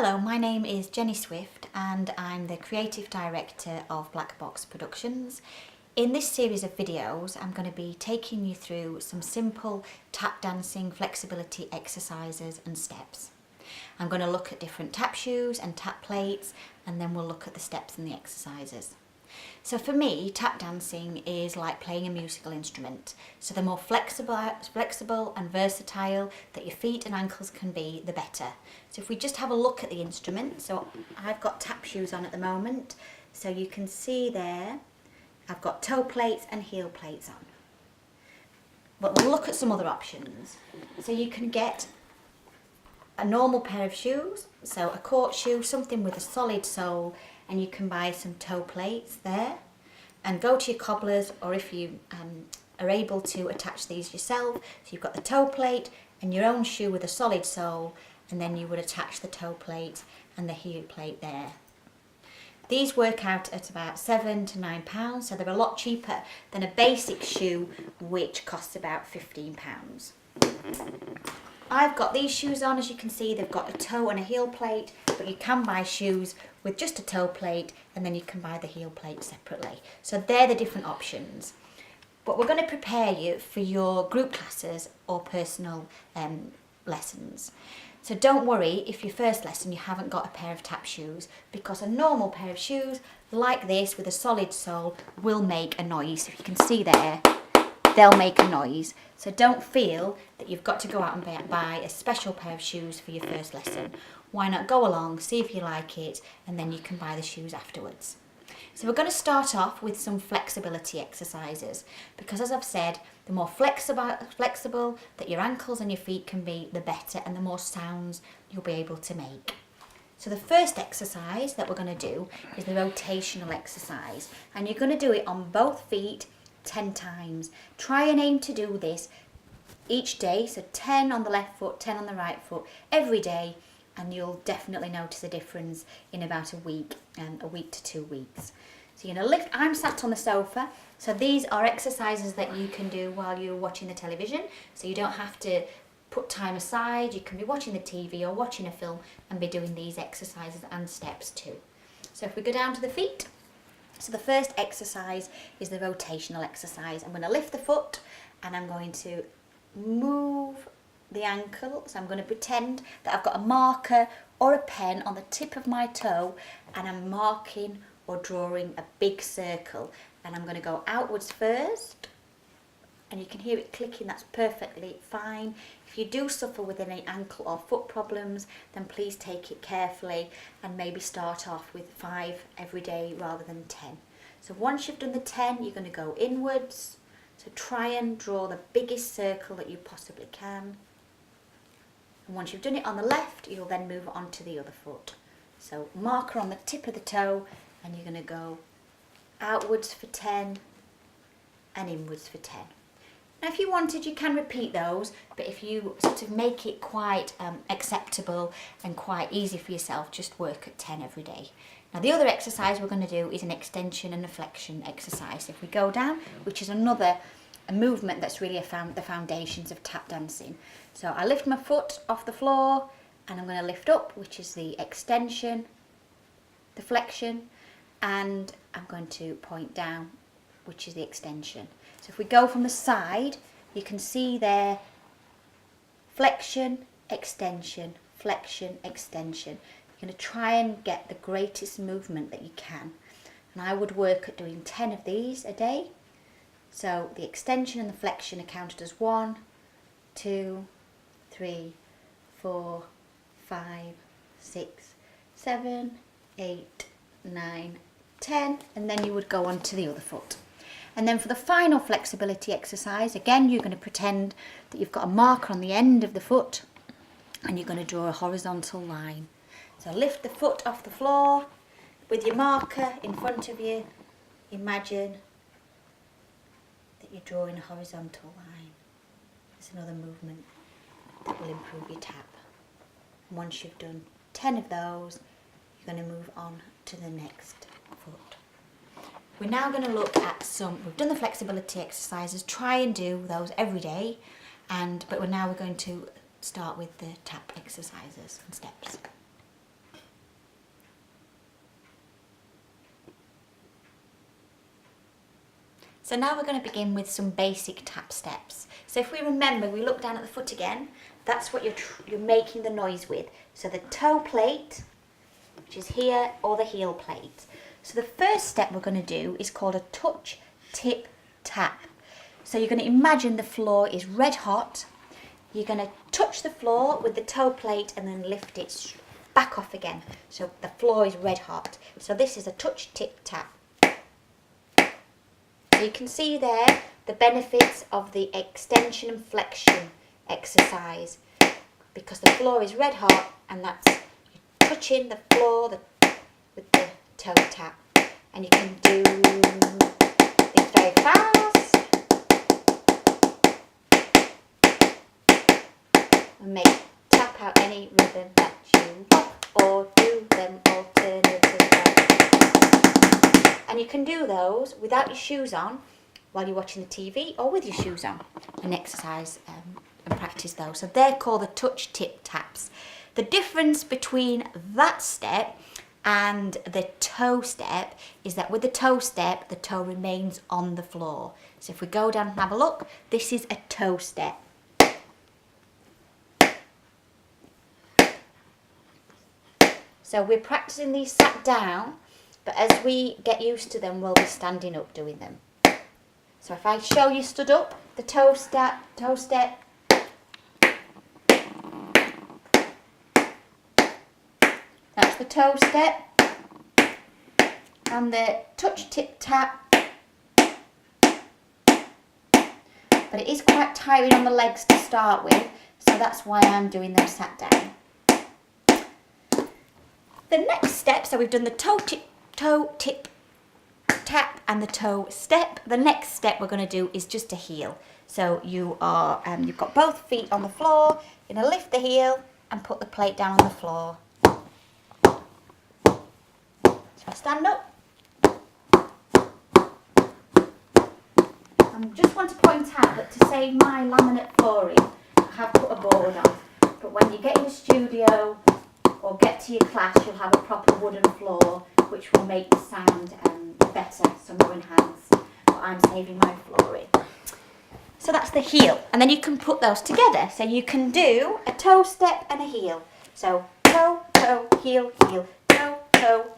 Hello, my name is Jenny Swift and I'm the Creative Director of Black Box Productions. In this series of videos I'm going to be taking you through some simple tap dancing flexibility exercises and steps. I'm going to look at different tap shoes and tap plates, and then we'll look at the steps and the exercises. So for me, tap dancing is like playing a musical instrument. So the more flexible and versatile that your feet and ankles can be, the better. So if we just have a look at the instrument, so I've got tap shoes on at the moment. So you can see there, I've got toe plates and heel plates on. But we'll look at some other options. So you can get a normal pair of shoes, so a court shoe, something with a solid sole, and you can buy some toe plates there and go to your cobblers, or if you are able to attach these yourself, so you've got the toe plate and your own shoe with a solid sole, and then you would attach the toe plate and the heel plate there. These work out at about £7 to £9, so they're a lot cheaper than a basic shoe which costs about £15. I've got these shoes on. As you can see, they've got a toe and a heel plate, but you can buy shoes with just a toe plate and then you can buy the heel plate separately. So they're the different options. But we're going to prepare you for your group classes or personal lessons. So don't worry if your first lesson you haven't got a pair of tap shoes, because a normal pair of shoes like this with a solid sole will make a noise. If you can see there, they'll make a noise. So don't feel that you've got to go out and buy a special pair of shoes for your first lesson. Why not go along, see if you like it, and then you can buy the shoes afterwards. So we're going to start off with some flexibility exercises, because as I've said, the more flexible that your ankles and your feet can be, the better, and the more sounds you'll be able to make. So the first exercise that we're going to do is the rotational exercise, and you're going to do it on both feet 10 times. Try and aim to do this each day, so 10 on the left foot, 10 on the right foot, every day, and you'll definitely notice a difference in about a week to 2 weeks. So you're going to lift. I'm sat on the sofa, so these are exercises that you can do while you're watching the television, so you don't have to put time aside. You can be watching the TV or watching a film and be doing these exercises and steps too. So if we go down to the feet, so the first exercise is the rotational exercise. I'm going to lift the foot and I'm going to move the ankle. So I'm going to pretend that I've got a marker or a pen on the tip of my toe, and I'm marking or drawing a big circle, and I'm going to go outwards first, and you can hear it clicking. That's perfectly fine. If you do suffer with any ankle or foot problems, then please take it carefully and maybe start off with 5 every day rather than 10. So once you've done the 10, you're going to go inwards. So try and draw the biggest circle that you possibly can. And once you've done it on the left, you'll then move on to the other foot. So marker on the tip of the toe, and you're going to go outwards for 10 and inwards for 10. Now if you wanted, you can repeat those, but if you sort of make it quite acceptable and quite easy for yourself, just work at 10 every day. Now the other exercise we're going to do is an extension and a flexion exercise. If we go down, which is a movement that's really the foundations of tap dancing. So I lift my foot off the floor and I'm going to lift up, which is the extension, the flexion, and I'm going to point down, which is the extension. So if we go from the side, you can see there, flexion, extension, flexion, extension. You're going to try and get the greatest movement that you can. And I would work at doing 10 of these a day. So the extension and the flexion are counted as 1, 2, 3, 4, 5, 6, 7, 8, 9, 10, and then you would go on to the other foot. And then for the final flexibility exercise, again, you're going to pretend that you've got a marker on the end of the foot and you're going to draw a horizontal line. So lift the foot off the floor with your marker in front of you. Imagine that you're drawing a horizontal line. It's another movement that will improve your tap. And once you've done 10 of those, you're going to move on to the next foot. We're now going to look at we've done the flexibility exercises, try and do those every day, but we're going to start with the tap exercises and steps. So now we're going to begin with some basic tap steps. So if we remember, we look down at the foot again, that's what you're making the noise with. So the toe plate, which is here, or the heel plate. So the first step we're going to do is called a touch, tip, tap. So you're going to imagine the floor is red hot. You're going to touch the floor with the toe plate and then lift it back off again. So the floor is red hot. So this is a touch, tip, tap. So you can see there the benefits of the extension and flexion exercise, because the floor is red hot and that's touching the floor with the toe tap. And you can do things very fast and tap out any rhythm that you want, or do them alternatively. And you can do those without your shoes on while you're watching the TV, or with your shoes on, and exercise and practice those. So they're called the touch, tip, taps. The difference between that step and the toe step is that with the toe step, the toe remains on the floor. So if we go down and have a look, this is a toe step. So we're practicing these sat down, but as we get used to them, we'll be standing up doing them. So if I show you stood up, the toe step, that's the toe step, and the touch, tip, tap. But it is quite tiring on the legs to start with, so that's why I'm doing them sat down. The next step, so we've done the toe, tip, tap and the toe step. The next step we're going to do is just a heel. So you've got both feet on the floor. You're going to lift the heel and put the plate down on the floor. So I stand up. I just want to point out that to save my laminate flooring, I have put a board on. But when you get in the studio or get to your class, you'll have a proper wooden floor, which will make the sound better, so more enhanced. But I'm saving my flooring. So that's the heel, and then you can put those together. So you can do a toe step and a heel. So toe, heel, heel, toe,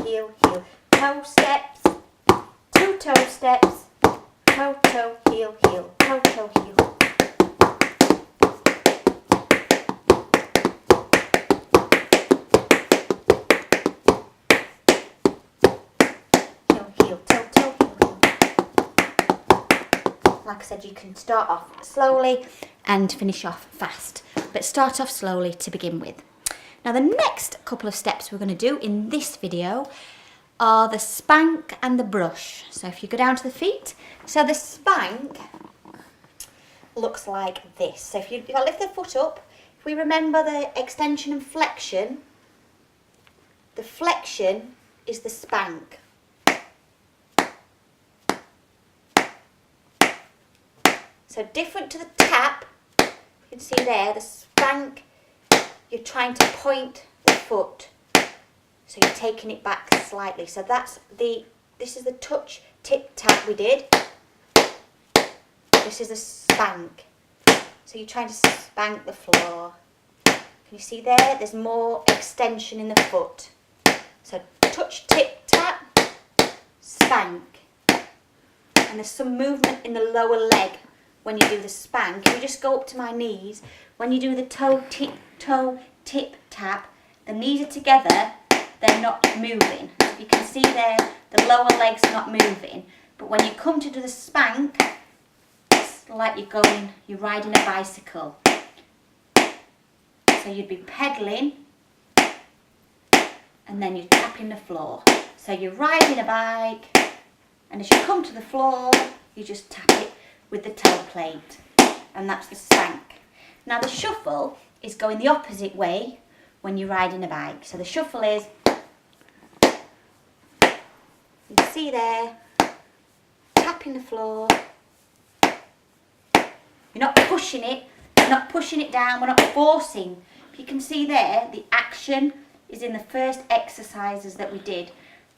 heel, heel, toe steps, 2 toe steps, toe, heel, heel, toe, heel. Like I said, you can start off slowly and finish off fast, but start off slowly to begin with. Now the next couple of steps we're going to do in this video are the spank and the brush. So if you go down to the feet, so the spank looks like this. So if I lift the foot up, if we remember the extension and flexion, the flexion is the spank. So different to the tap, you can see there, the spank, you're trying to point the foot. So you're taking it back slightly. So this is the touch, tip, tap we did. This is a spank. So you're trying to spank the floor. Can you see there? There's more extension in the foot. So touch, tip, tap, spank. And there's some movement in the lower leg. When you do the spank, you just go up to my knees. When you do the toe, tip, tap, the knees are together, they're not moving. If you can see there, the lower leg's not moving. But when you come to do the spank, it's like you're riding a bicycle. So you'd be pedaling, and then you're tapping the floor. So you're riding a bike, and as you come to the floor, you just tap it with the toe plate, and that's the spank. Now the shuffle is going the opposite way when you're riding a bike. So the shuffle is, you can see there, tapping the floor. You're not pushing it, you're not pushing it down, we're not forcing. If you can see there, the action is in the first exercises that we did.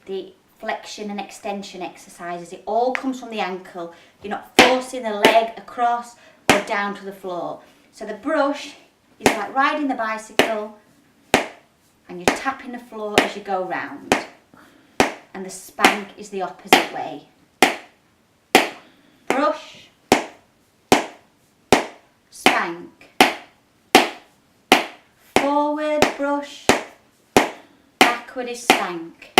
The flexion and extension exercises. It all comes from the ankle. You're not forcing the leg across or down to the floor. So the brush is like riding the bicycle and you're tapping the floor as you go round. And the spank is the opposite way. Brush, spank, forward brush, backward is spank.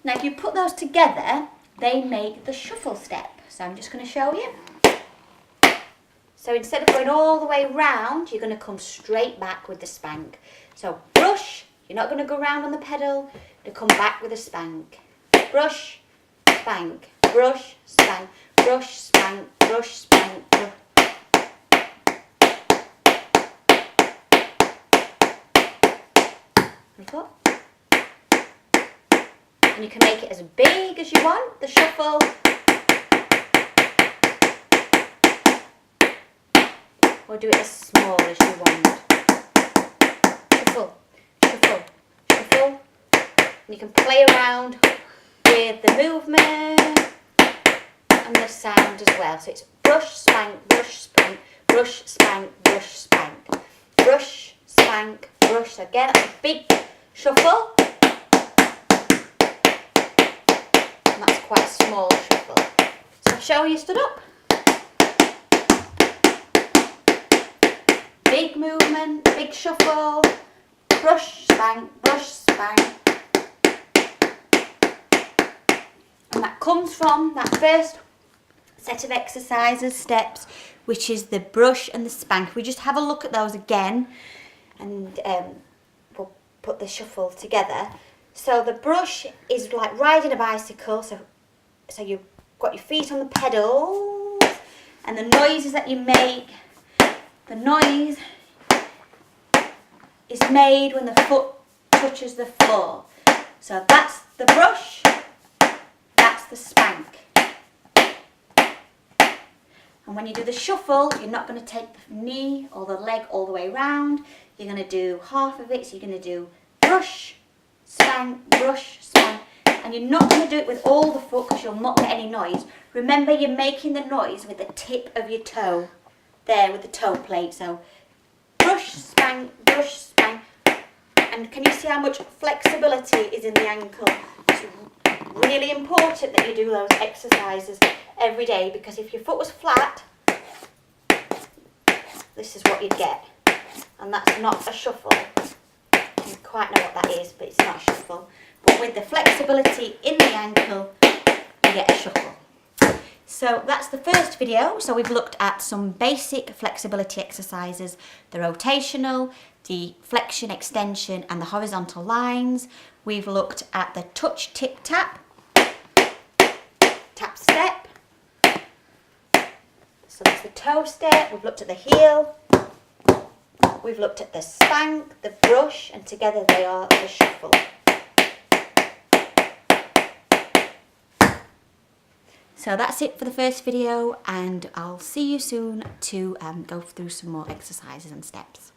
Now if you put those together, they make the shuffle step. So I'm just going to show you. So instead of going all the way round, you're going to come straight back with the spank. So brush, you're not going to go round on the pedal, you come back with a spank. Brush, spank, brush, spank, brush, spank, brush, spank, brush. And you can make it as big as you want, the shuffle. Or do it as small as you want. Shuffle, shuffle, shuffle. And you can play around with the movement and the sound as well. So it's brush, spank, brush, spank, brush, spank, brush, spank. Brush, spank, brush. So again, that's a big shuffle. And that's quite a small shuffle. So I'll show you stood up. Big movement, big shuffle, brush, spank, brush, spank. And that comes from that first set of exercises, steps, which is the brush and the spank. We just have a look at those again and we'll put the shuffle together. So the brush is like riding a bicycle, so you've got your feet on the pedals and the noises that you make. The noise is made when the foot touches the floor. So that's the brush, that's the spank. And when you do the shuffle, you're not going to take the knee or the leg all the way round. You're going to do half of it, so you're going to do brush, spank, brush, spank. And you're not going to do it with all the foot because you'll not get any noise. Remember, you're making the noise with the tip of your toe. There with the toe plate. So brush, spank, brush, spank. And can you see how much flexibility is in the ankle? It's really important that you do those exercises every day, because if your foot was flat, this is what you'd get. And that's not a shuffle. You don't quite know what that is, but it's not a shuffle. But with the flexibility in the ankle, you get a shuffle. So that's the first video. So we've looked at some basic flexibility exercises, the rotational, the flexion, extension and the horizontal lines. We've looked at the touch, tip, tap, tap, step. So that's the toe step. We've looked at the heel. We've looked at the spank, the brush, and together they are the shuffle. So that's it for the first video, and I'll see you soon to go through some more exercises and steps.